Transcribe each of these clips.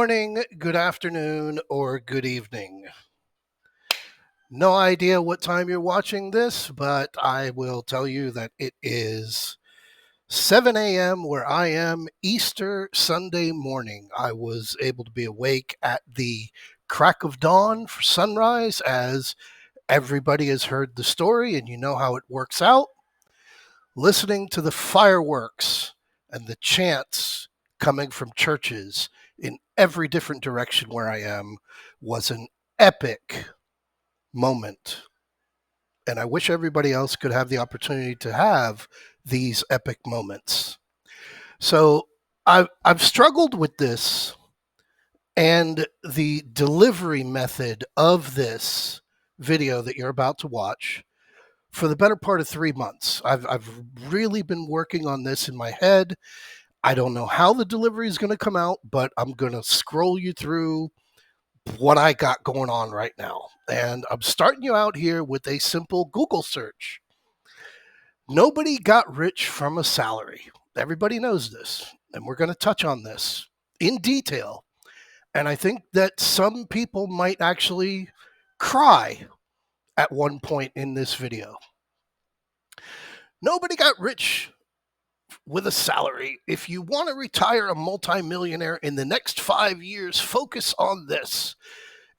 morning, good afternoon, or good evening. No idea what time you're watching this, but I will tell you that it is 7 a.m. where I am Easter Sunday morning. I was able to be awake at the crack of dawn for sunrise, as everybody has heard the story and you know how it works out. Listening to the fireworks and the chants coming from churches in every different direction where I am was an epic moment. And I wish everybody else could have the opportunity to have these epic moments. So I've struggled with this and the delivery method of this video that you're about to watch for the better part of 3 months. I've really been working on this in my head. I don't know how the delivery is going to come out, but I'm going to scroll you through what I got going on right now. And I'm starting you out here with a simple Google search. Nobody got rich from a salary. Everybody knows this, and we're going to touch on this in detail. And I think that some people might actually cry at one point in this video. Nobody got rich with a salary. If you want to retire a multimillionaire in the next 5 years, focus on this.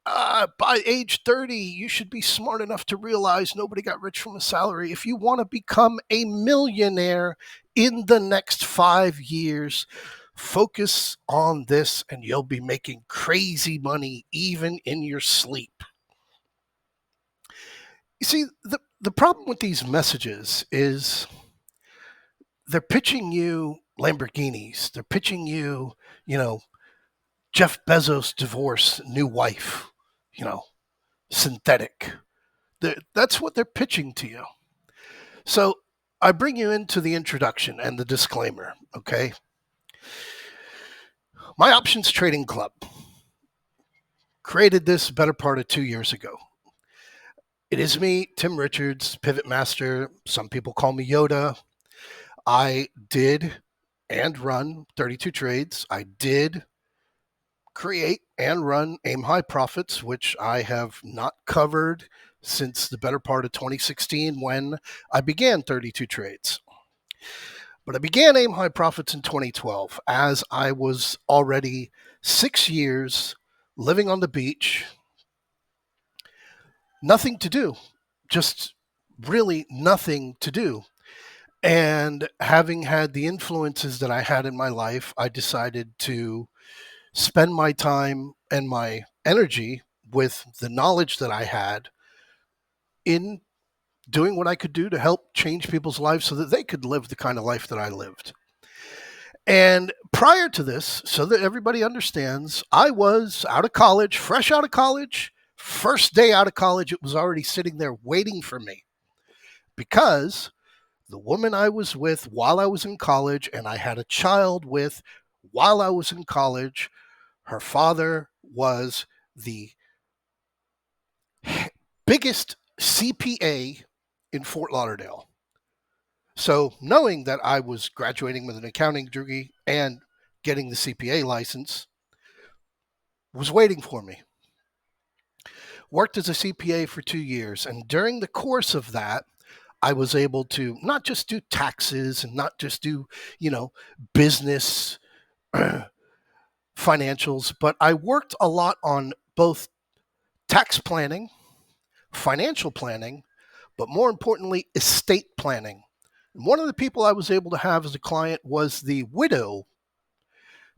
By age 30, you should be smart enough to realize nobody got rich from a salary. If you want to become a millionaire in the next 5 years, focus on this and you'll be making crazy money even in your sleep. You see, the problem with these messages is they're pitching you Lamborghinis. They're pitching you, Jeff Bezos' divorce, new wife, synthetic. That's what they're pitching to you. So I bring you into the introduction and the disclaimer, okay? My options trading club created this better part of 2 years ago. It is me, Tim Richards, Pivot Master. Some people call me Yoda. I did and run 32 trades. I did create and run aim high profits, which I have not covered since the better part of 2016 when I began 32 trades. But I began aim high profits in 2012 as I was already 6 years living on the beach. Nothing to do, just really nothing to do. And having had the influences that I had in my life, I decided to spend my time and my energy with the knowledge that I had in doing what I could do to help change people's lives so that they could live the kind of life that I lived. And prior to this, so that everybody understands, I was out of college, fresh out of college. First day out of college, it was already sitting there waiting for me because the woman I was with while I was in college and I had a child with while I was in college, her father was the biggest CPA in Fort Lauderdale. So knowing that I was graduating with an accounting degree and getting the CPA license was waiting for me. Worked as a CPA for 2 years. And during the course of that, I was able to not just do taxes and not just do, business financials, but I worked a lot on both tax planning, financial planning, but more importantly, estate planning. And one of the people I was able to have as a client was the widow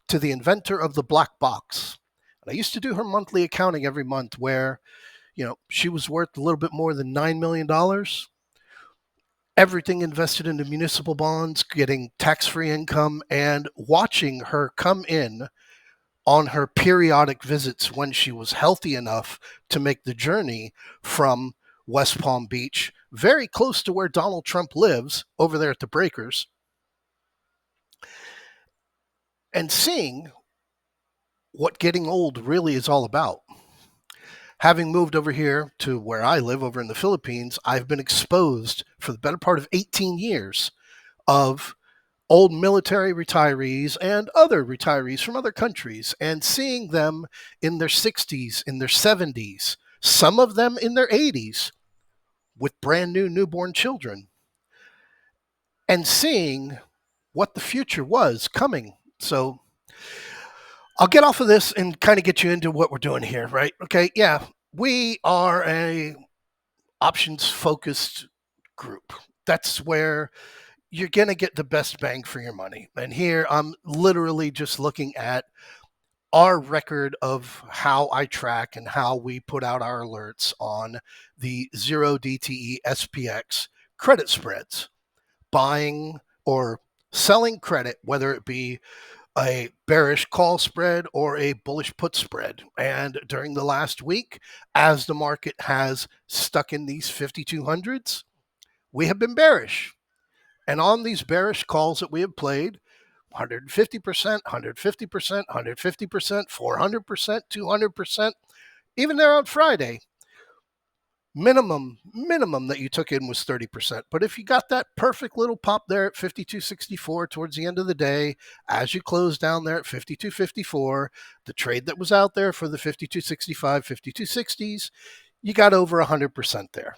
to the inventor of the black box. And I used to do her monthly accounting every month where, she was worth a little bit more than $9 million. Everything invested into municipal bonds, getting tax-free income, and watching her come in on her periodic visits when she was healthy enough to make the journey from West Palm Beach, very close to where Donald Trump lives, over there at the Breakers, and seeing what getting old really is all about. Having moved over here to where I live over in the Philippines, I've been exposed for the better part of 18 years of old military retirees and other retirees from other countries, and seeing them in their 60s, in their 70s, some of them in their 80s with brand new newborn children, and seeing what the future was coming. So I'll get off of this and kind of get you into what we're doing here, right? Okay, yeah, we are a options focused group. That's where you're going to get the best bang for your money. And here I'm literally just looking at our record of how I track and how we put out our alerts on the 0DTE SPX credit spreads, buying or selling credit, whether it be a bearish call spread or a bullish put spread. And during the last week, as the market has stuck in these 5200s, we have been bearish. And on these bearish calls that we have played, 150%, 150%, 150%, 400%, 200%, even there on Friday, minimum that you took in was 30%. But if you got that perfect little pop there at 52.64 towards the end of the day, as you close down there at 52.54, the trade that was out there for the 52.65, 52.60s, you got over 100% there.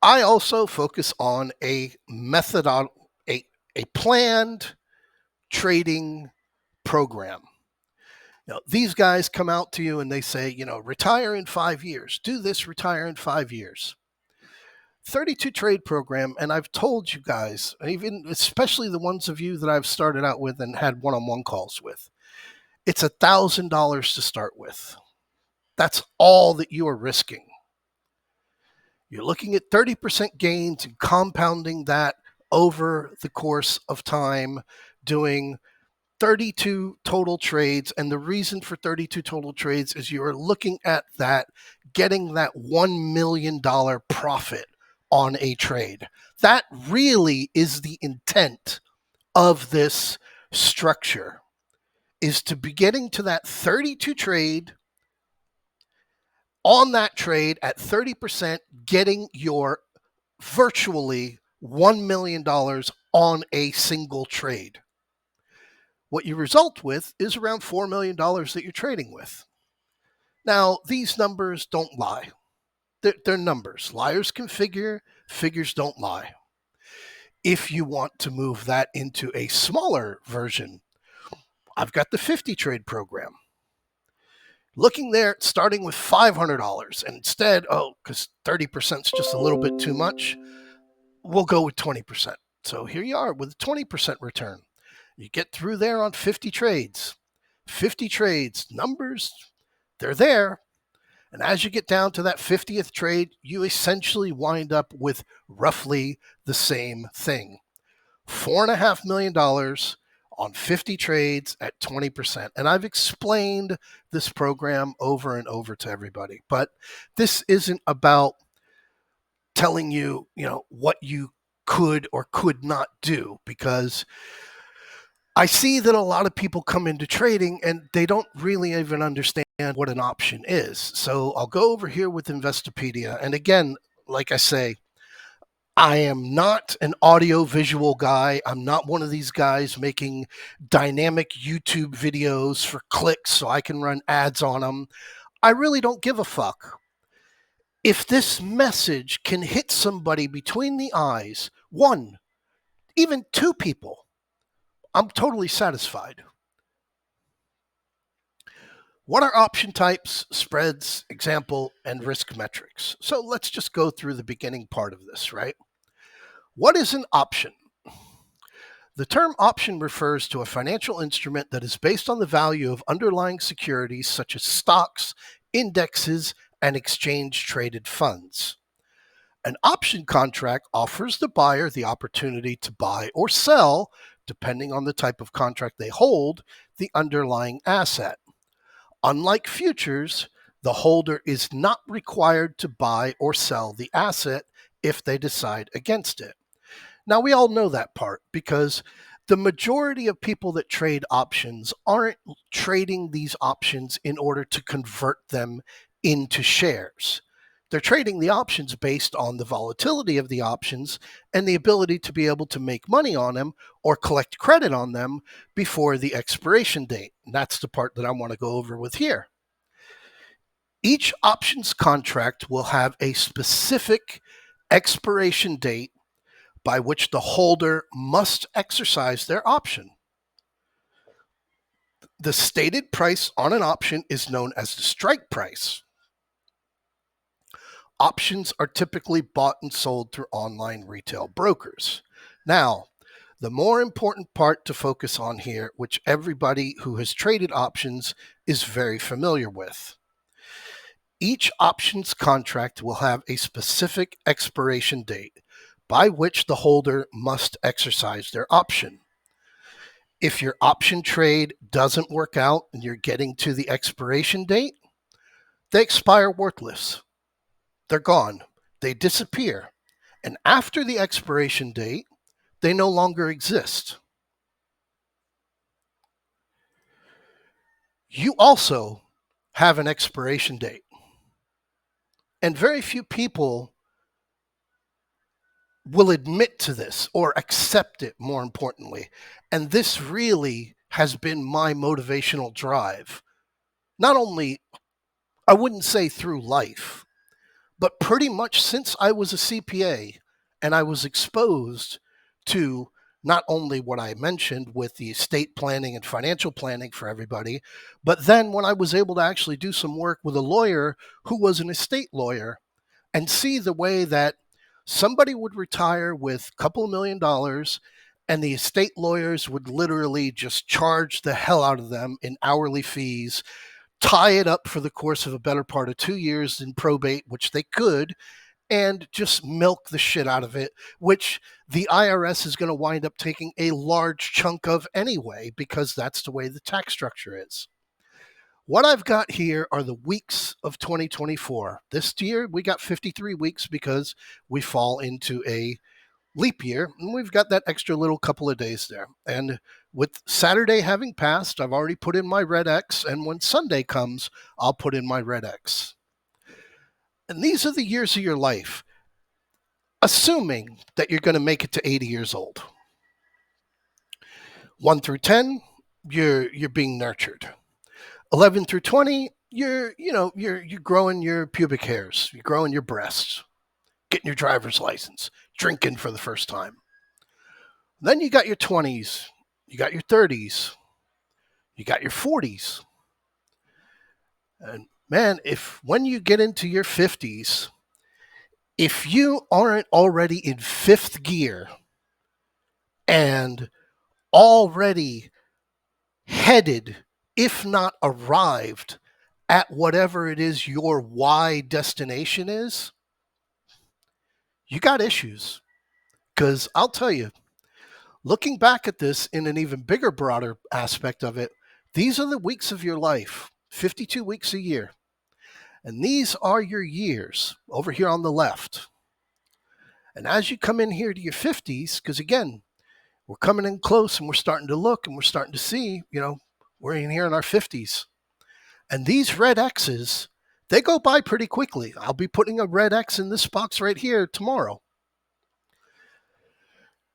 I also focus on a a planned trading program. These guys come out to you and they say, retire in 5 years, do this, retire in 5 years. 32 trade program, and I've told you guys, even especially the ones of you that I've started out with and had one-on-one calls with, it's $1,000 to start with. That's all that you are risking. You're looking at 30% gains and compounding that over the course of time, doing 32 total trades. And the reason for 32 total trades is you are looking at that, getting that $1 million profit on a trade. That really is the intent of this structure, is to be getting to that 32 trade, on that trade at 30%, getting your virtually $1 million on a single trade. What you result with is around $4 million that you're trading with. Now, these numbers don't lie. They're numbers. Liars can figure, figures don't lie. If you want to move that into a smaller version, I've got the 50 trade program. Looking there, starting with $500, and instead, because 30% is just a little bit too much, we'll go with 20%. So here you are with a 20% return. You get through there on 50 trades. 50 trades, numbers, they're there. And as you get down to that 50th trade, you essentially wind up with roughly the same thing. $4.5 million on 50 trades at 20%. And I've explained this program over and over to everybody, but this isn't about telling you, what you could or could not do, because I see that a lot of people come into trading and they don't really even understand what an option is. So I'll go over here with Investopedia. And again, like I say, I am not an audio visual guy. I'm not one of these guys making dynamic YouTube videos for clicks so I can run ads on them. I really don't give a fuck. If this message can hit somebody between the eyes, one, even two people, I'm totally satisfied. What are option types, spreads, example, and risk metrics? So let's just go through the beginning part of this, right? What is an option? The term option refers to a financial instrument that is based on the value of underlying securities such as stocks, indexes, and exchange-traded funds. An option contract offers the buyer the opportunity to buy or sell, depending on the type of contract they hold, the underlying asset. Unlike futures, the holder is not required to buy or sell the asset if they decide against it. Now, we all know that part because the majority of people that trade options aren't trading these options in order to convert them into shares. They're trading the options based on the volatility of the options and the ability to be able to make money on them or collect credit on them before the expiration date. And that's the part that I want to go over with here. Each options contract will have a specific expiration date by which the holder must exercise their option. The stated price on an option is known as the strike price. Options are typically bought and sold through online retail brokers. Now, the more important part to focus on here, which everybody who has traded options is very familiar with. Each options contract will have a specific expiration date by which the holder must exercise their option. If your option trade doesn't work out and you're getting to the expiration date, they expire worthless. They're gone. They disappear. And after the expiration date, they no longer exist. You also have an expiration date. And very few people will admit to this or accept it, more importantly. And this really has been my motivational drive. Not only, I wouldn't say through life, but pretty much since I was a CPA and I was exposed to not only what I mentioned with the estate planning and financial planning for everybody, but then when I was able to actually do some work with a lawyer who was an estate lawyer and see the way that somebody would retire with a couple of $1 million and the estate lawyers would literally just charge the hell out of them in hourly fees, tie it up for the course of a better part of 2 years in probate, which they could, and just milk the shit out of it, which the IRS is going to wind up taking a large chunk of anyway, because that's the way the tax structure is. What I've got here are the weeks of 2024. This year, we got 53 weeks because we fall into a leap year, and we've got that extra little couple of days there. And with Saturday having passed, I've already put in my red X, and when Sunday comes, I'll put in my red X. And these are the years of your life, assuming that you're going to make it to 80 years old. 1 through 10, you're being nurtured. 11 through 20, you're growing your pubic hairs, you're growing your breasts, getting your driver's license, drinking for the first time. Then you got your 20s, you got your 30s, you got your 40s. And man, if when you get into your 50s, if you aren't already in fifth gear and already headed, if not arrived, at whatever it is your why destination is, you got issues. Because I'll tell you, looking back at this in an even bigger, broader aspect of it, these are the weeks of your life, 52 weeks a year. And these are your years over here on the left. And as you come in here to your 50s, because again, we're coming in close and we're starting to look and we're starting to see, we're in here in our 50s. And these red X's, they go by pretty quickly. I'll be putting a red X in this box right here tomorrow.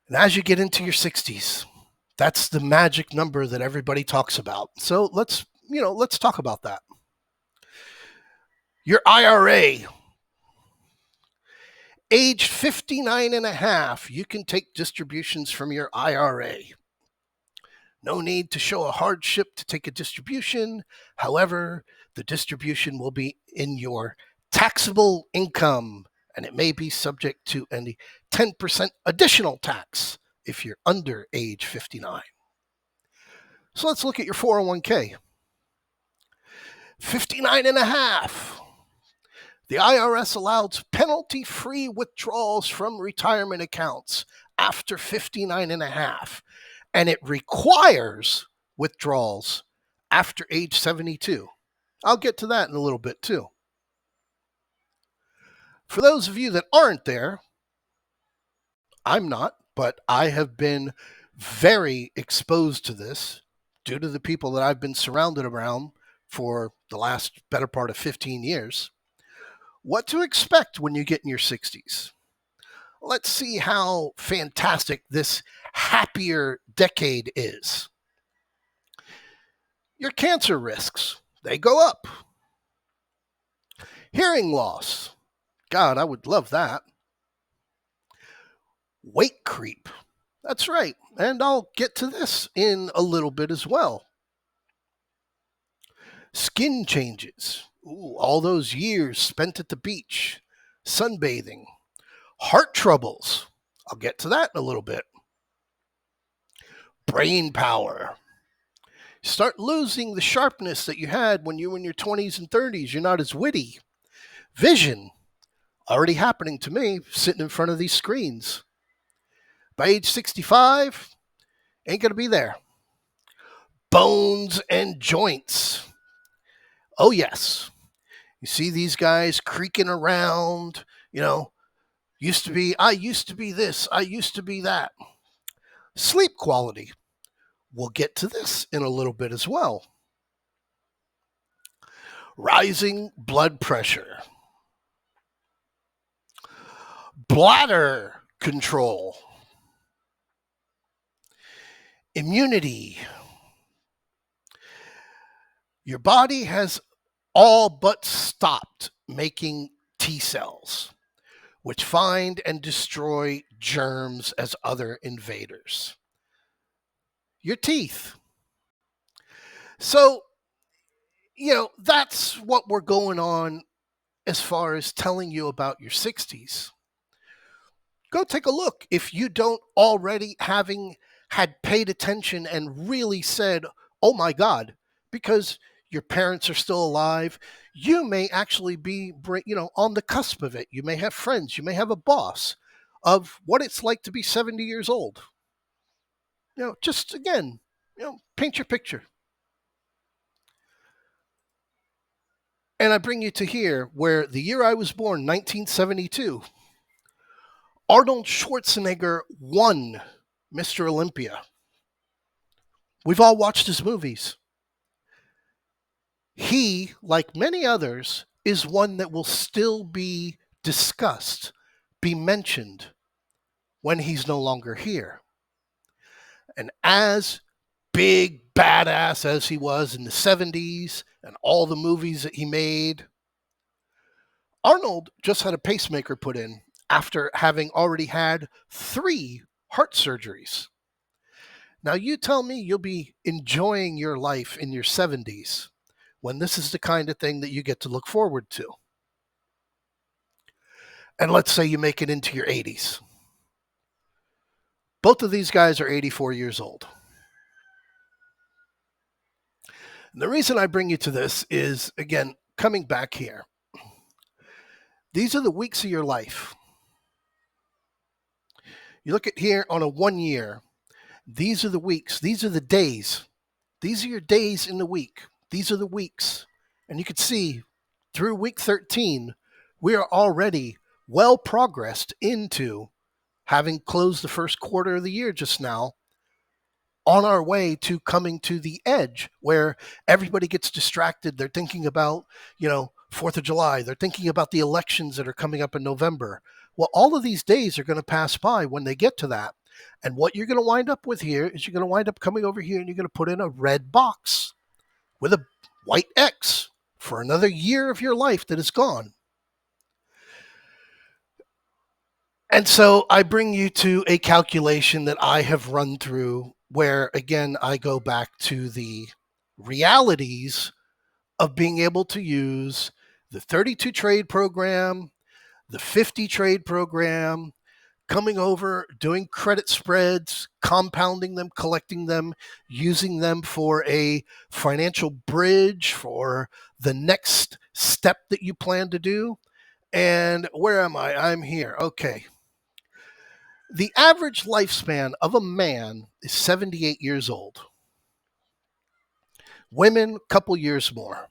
And as you get into your 60s, that's the magic number that everybody talks about. So let's talk about that. Your IRA, age 59 and a half, you can take distributions from your IRA. No need to show a hardship to take a distribution. However, the distribution will be in your taxable income, and it may be subject to any 10% additional tax if you're under age 59. So let's look at your 401k. 59 and a half. The IRS allows penalty-free withdrawals from retirement accounts after 59 and a half, and it requires withdrawals after age 72. I'll get to that in a little bit too. For those of you that aren't there, I'm not, but I have been very exposed to this due to the people that I've been surrounded around for the last better part of 15 years. What to expect when you get in your 60s. Let's see how fantastic this happier decade is. Your cancer risks, they go up. Hearing loss, God, I would love that. Weight creep, that's right, and I'll get to this in a little bit as well. Skin changes, ooh, all those years spent at the beach, sunbathing. Heart troubles, I'll get to that in a little bit. Brain power, start losing the sharpness that you had when you were in your 20s and 30s. You're not as witty. Vision, already happening to me sitting in front of these screens. By age 65, ain't going to be there. Bones and joints. Oh, yes. You see these guys creaking around, I used to be this, I used to be that. Sleep quality. We'll get to this in a little bit as well. Rising blood pressure. Bladder control. Immunity. Your body has all but stopped making T cells, which find and destroy germs as other invaders. Your teeth. So, that's what we're going on as far as telling you about your 60s. Go take a look if you don't already having had paid attention and really said, oh my God, because your parents are still alive, you may actually be, on the cusp of it. You may have friends, you may have a boss of what it's like to be 70 years old. Just again, paint your picture. And I bring you to here where the year I was born, 1972, Arnold Schwarzenegger won Mr. Olympia. We've all watched his movies. He, like many others, is one that will still be discussed, be mentioned when he's no longer here. And as big badass as he was in the 70s and all the movies that he made, Arnold just had a pacemaker put in after having already had 3 heart surgeries. Now you tell me you'll be enjoying your life in your 70s when this is the kind of thing that you get to look forward to. And let's say you make it into your 80s. Both of these guys are 84 years old. And the reason I bring you to this is, again, coming back here. These are the weeks of your life. You look at here on a 1 year. These are the weeks. These are the days. These are your days in the week. These are the weeks. And you can see through week 13, we are already well progressed into having closed the first quarter of the year just now, on our way to coming to the edge where everybody gets distracted. They're thinking about, 4th of July. They're thinking about the elections that are coming up in November. Well, all of these days are going to pass by when they get to that. And what you're going to wind up with here is you're going to wind up coming over here and you're going to put in a red box with a white X for another year of your life that is gone. And so I bring you to a calculation that I have run through where, again, I go back to the realities of being able to use the 32 trade program, the 50 trade program, coming over, doing credit spreads, compounding them, collecting them, using them for a financial bridge for the next step that you plan to do. And where am I? I'm here. Okay. The average lifespan of a man is 78 years old. Women, a couple years more.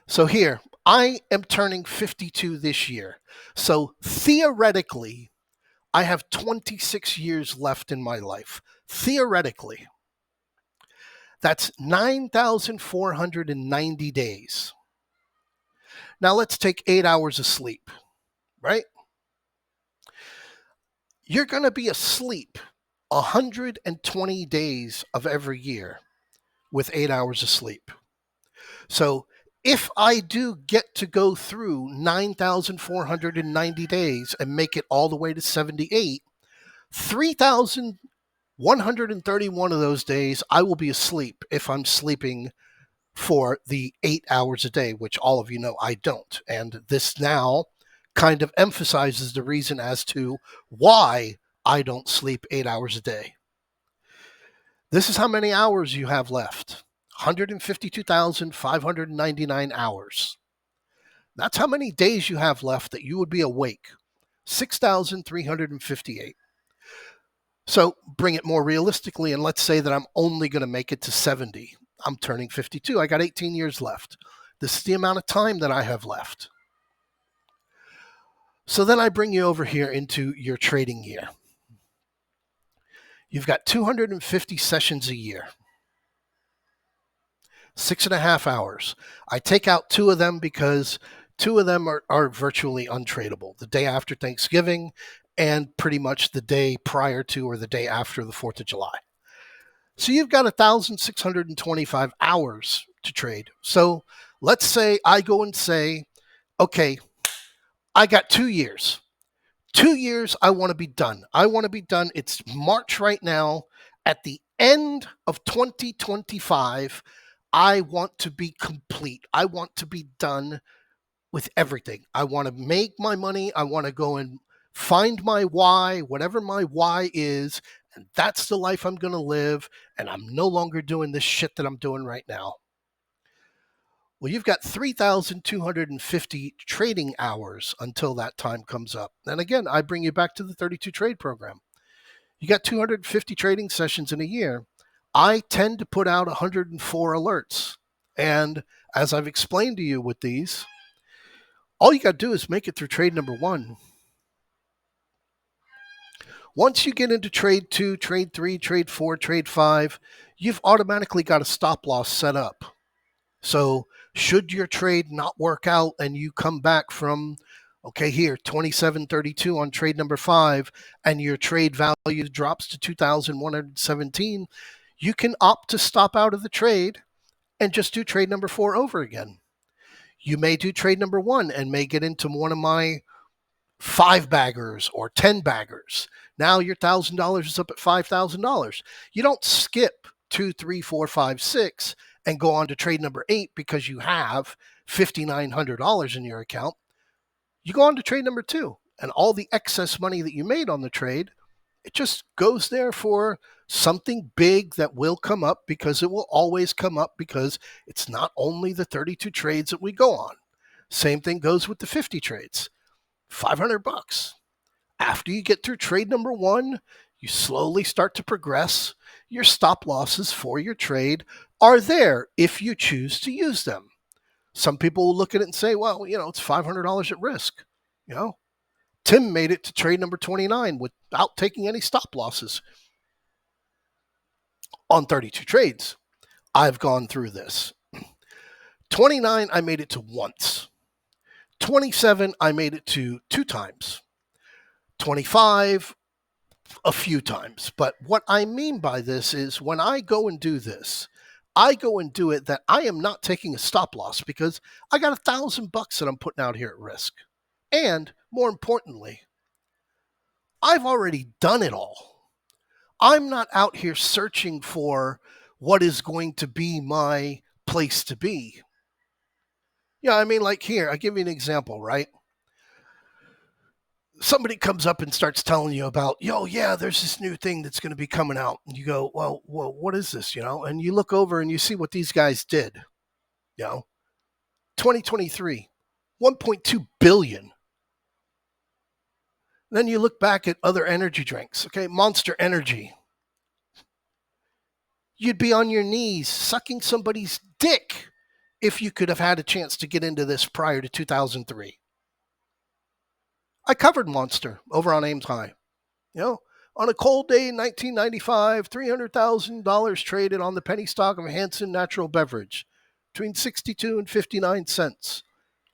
So here, I am turning 52 this year. So theoretically, I have 26 years left in my life. Theoretically. That's 9,490 days. Now let's take 8 hours of sleep, right? You're going to be asleep 120 days of every year with 8 hours of sleep. So if I do get to go through 9,490 days and make it all the way to 78, 3,131 of those days I will be asleep if I'm sleeping for the 8 hours a day, which all of you know I don't. And this now kind of emphasizes the reason as to why I don't sleep 8 hours a day. This is how many hours you have left. 152,599 hours. That's how many days you have left that you would be awake. 6,358. So bring it more realistically, and let's say that I'm only going to make it to 70. I'm turning 52. I got 18 years left. This is the amount of time that I have left. So then I bring you over here into your trading year. You've got 250 sessions a year. 6.5 hours. I take out 2 of them because 2 of them are virtually untradeable. The day after Thanksgiving and pretty much the day prior to or the day after the 4th of July. So you've got 1,625 hours to trade. So let's say I go and say, okay, I got 2 years. 2 years, I want to be done. I want to be done. It's March right now. At the end of 2025, I want to be complete. I want to be done with everything. I want to make my money. I want to go and find my why, whatever my why is, and that's the life I'm going to live, and I'm no longer doing this shit that I'm doing right now. Well, you've got 3,250 trading hours until that time comes up. And again, I bring you back to the 32 trade program. You got 250 trading sessions in a year. I tend to put out 104 alerts. And as I've explained to you with these, all you got to do is make it through trade number 1. Once you get into trade 2, trade 3, trade 4, trade 5, you've automatically got a stop loss set up. So should your trade not work out and you come back from, okay, here, 27.32 on trade number 5, and your trade value drops to 2,117, you can opt to stop out of the trade and just do trade number 4 over again. You may do trade number 1 and may get into one of my 5 baggers or 10 baggers. Now your $1,000 is up at $5,000. You don't skip 2, 3, 4, 5, 6 and go on to trade number 8 because you have $5,900 in your account. You go on to trade number 2, and all the excess money that you made on the trade, it just goes there for something big that will come up, because it will always come up, because it's not only the 32 trades that we go on. Same thing goes with the 50 trades. $500. After you get through trade number 1, you slowly start to progress. Your stop losses for your trade are there if you choose to use them. Some people will look at it and say, well, it's $500 at risk. Tim made it to trade number 29 without taking any stop losses on 32 trades. I've gone through this. 29, I made it to once. 27, I made it to 2 times. 25, a few times. But what I mean by this is when I go and do this, I go and do it that I am not taking a stop loss, because I got $1,000 that I'm putting out here at risk. And more importantly, I've already done it all. I'm not out here searching for what is going to be my place to be. Like here, I'll give you an example, right? Somebody comes up and starts telling you about, there's this new thing that's going to be coming out. And you go, well, what is this, And you look over and you see what these guys did, 2023, 1.2 billion. Then you look back at other energy drinks, okay, Monster Energy. You'd be on your knees sucking somebody's dick if you could have had a chance to get into this prior to 2003. I covered Monster over on Ames High. On a cold day in 1995, $300,000 traded on the penny stock of Hanson Natural Beverage between 62 and 59 cents.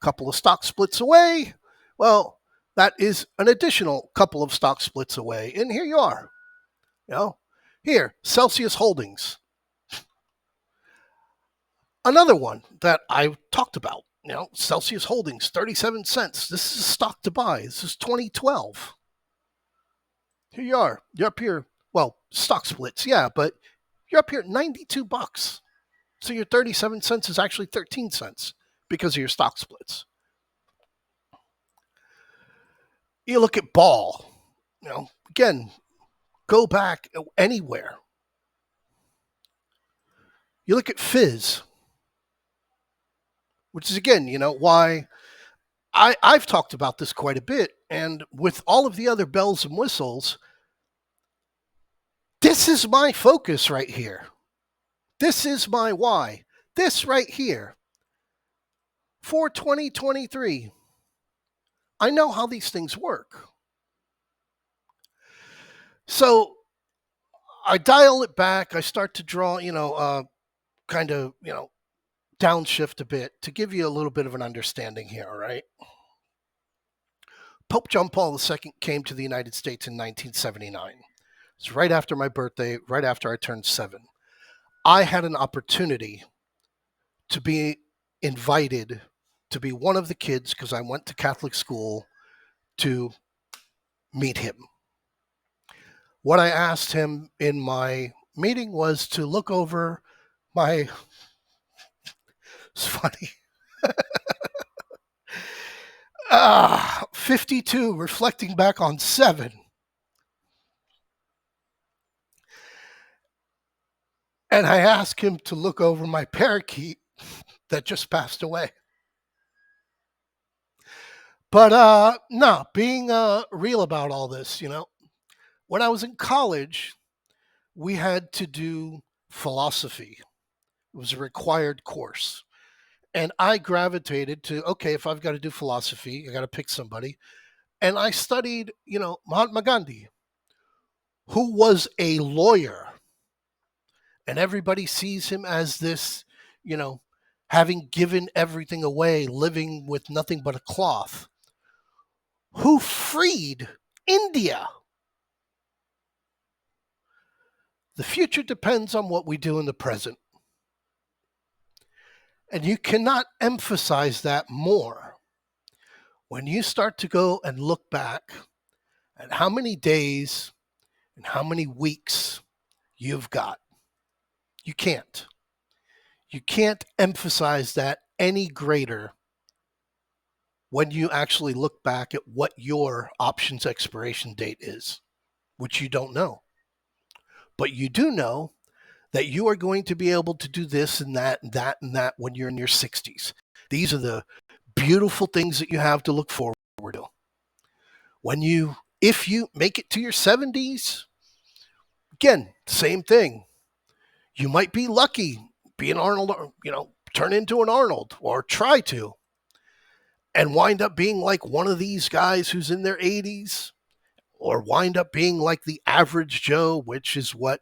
couple of stock splits away. Well, that is an additional couple of stock splits away. And here you are. You know, here, Celsius Holdings. Another one that I talked about, Celsius Holdings, 37 cents. This is a stock to buy. This is 2012. Here you are. You're up here. Well, stock splits, yeah, but you're up here at 92 bucks. So your 37 cents is actually 13 cents because of your stock splits. You look at Ball, again, go back anywhere. You look at Fizz, which is, again, why I've talked about this quite a bit. And with all of the other bells and whistles, this is my focus right here. This is my why. This right here. For 2023, I know how these things work. So I dial it back. I start to draw, kind of, downshift a bit to give you a little bit of an understanding here, all right? Pope John Paul II came to the United States in 1979. It's right after my birthday, right after I turned 7. I had an opportunity to be invited to be one of the kids, because I went to Catholic school, to meet him. What I asked him in my meeting was to look over my, it's funny, 52, reflecting back on 7. And I asked him to look over my parakeet that just passed away. But no, being real about all this, when I was in college, we had to do philosophy. It was a required course. And I gravitated to, okay, if I've got to do philosophy, I got to pick somebody. And I studied, Mahatma Gandhi, who was a lawyer. And everybody sees him as this, having given everything away, living with nothing but a cloth, who freed India. The future depends on what we do in the present. And you cannot emphasize that more when you start to go and look back at how many days and how many weeks you've got. You can't. You can't emphasize that any greater when you actually look back at what your options expiration date is, which you don't know. But you do know that you are going to be able to do this and that and that and that when you're in your 60s. These are the beautiful things that you have to look forward to. If you make it to your 70s, again, same thing. You might be lucky, be an Arnold, turn into an Arnold or try to, and wind up being like one of these guys who's in their 80s, or wind up being like the average Joe, which is what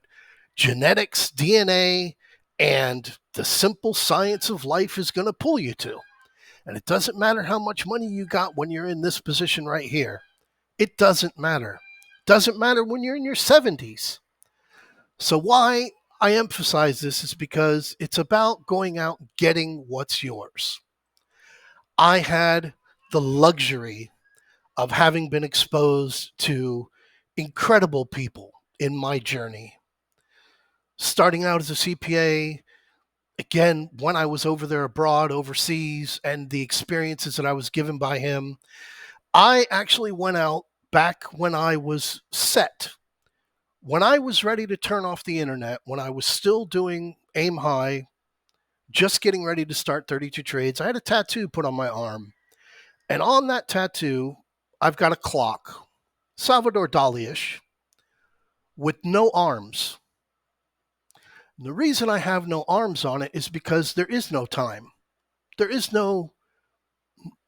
genetics, DNA, and the simple science of life is going to pull you to. And it doesn't matter how much money you got when you're in this position right here. It doesn't matter. It doesn't matter when you're in your 70s. So why I emphasize this is because it's about going out and getting what's yours. I had the luxury of having been exposed to incredible people in my journey. Starting out as a CPA, again, when I was over there abroad, overseas, and the experiences that I was given by him, I actually went out back when I was set. When I was ready to turn off the internet, when I was still doing aim high, just getting ready to start 32 trades, I had a tattoo put on my arm. And on that tattoo, I've got a clock, Salvador Dali-ish, with no arms. And the reason I have no arms on it is because there is no time. There is no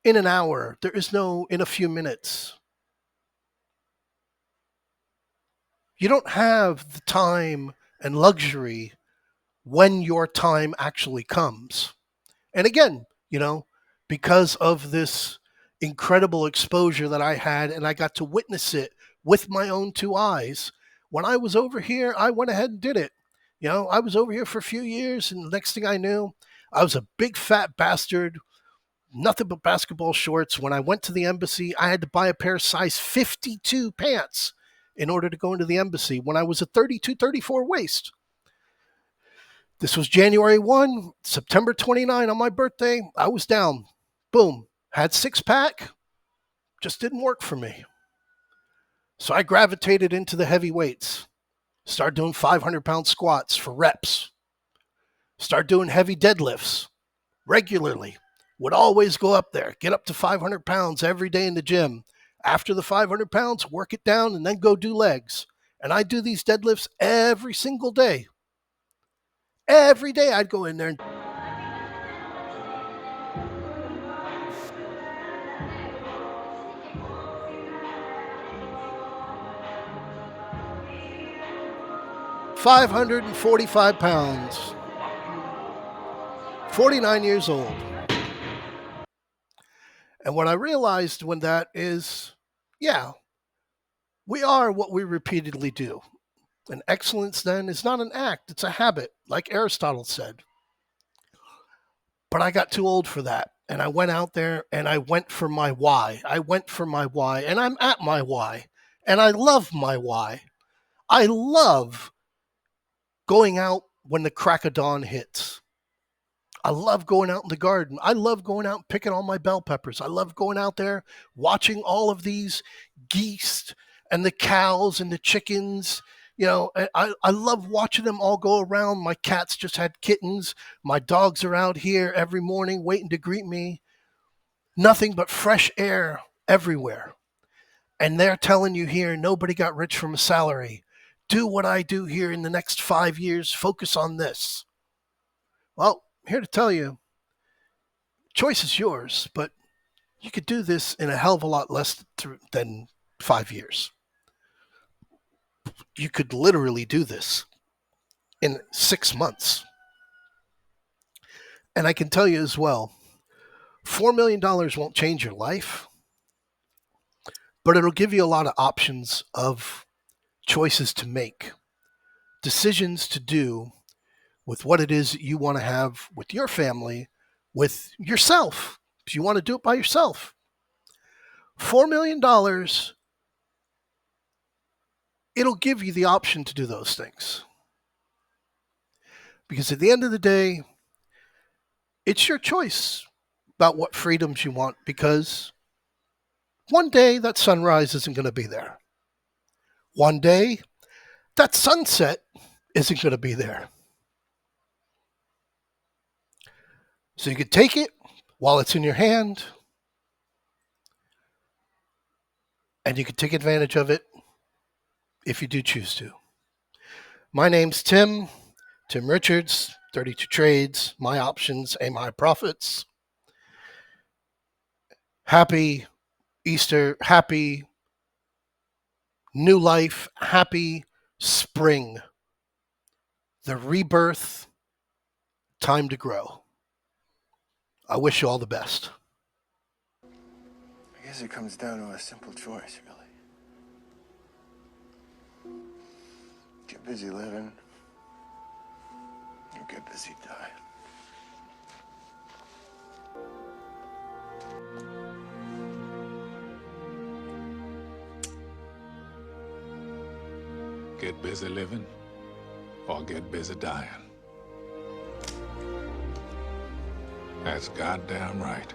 in an hour. There is no in a few minutes. You don't have the time and luxury when your time actually comes. And again, because of this incredible exposure that I had, and I got to witness it with my own two eyes. When I was over here, I went ahead and did it. I was over here for a few years, and the next thing I knew, I was a big fat bastard, nothing but basketball shorts. When I went to the embassy, I had to buy a pair of size 52 pants in order to go into the embassy when I was a 32, 34 waist. This was January 1, September 29 on my birthday. I was down. Boom. Had six pack. Just didn't work for me. So I gravitated into the heavy weights. Started doing 500-pound squats for reps. Started doing heavy deadlifts regularly. Would always go up there, get up to 500 pounds every day in the gym. After the 500 pounds, work it down and then go do legs. And I do these deadlifts every single day. Every day I'd go in there and £545, 49 years old. And what I realized when that is, yeah, we are what we repeatedly do. And excellence then is not an act, it's a habit, like Aristotle said. But I got too old for that. And I went out there and I went for my why. I went for my why, and I'm at my why. And I love my why. I love going out when the crack of dawn hits. I love going out in the garden. I love going out and picking all my bell peppers. I love going out there watching all of these geese and the cows and the chickens. I love watching them all go around. My cats just had kittens. My dogs are out here every morning waiting to greet me. Nothing but fresh air everywhere. And they're telling you here, nobody got rich from a salary. Do what I do here in the next 5 years. Focus on this. Well, I'm here to tell you, choice is yours, but you could do this in a hell of a lot less than 5 years. You could literally do this in 6 months. And I can tell you as well, $4 million won't change your life, but it'll give you a lot of options of choices to make, decisions to do with what it is that you want to have with your family, with yourself, if you want to do it by yourself. $4 million, it'll give you the option to do those things. Because at the end of the day, it's your choice about what freedoms you want, because one day that sunrise isn't going to be there. One day that sunset isn't going to be there. So you could take it while it's in your hand, and you can take advantage of it if you do choose to. My name's Tim Richards, 32 Trades, My Options, and My Profits. Happy Easter, happy new life, happy spring. The rebirth, time to grow. I wish you all the best. I guess it comes down to a simple choice, really. Get busy living, or get busy dying. Get busy living, or get busy dying. That's goddamn right.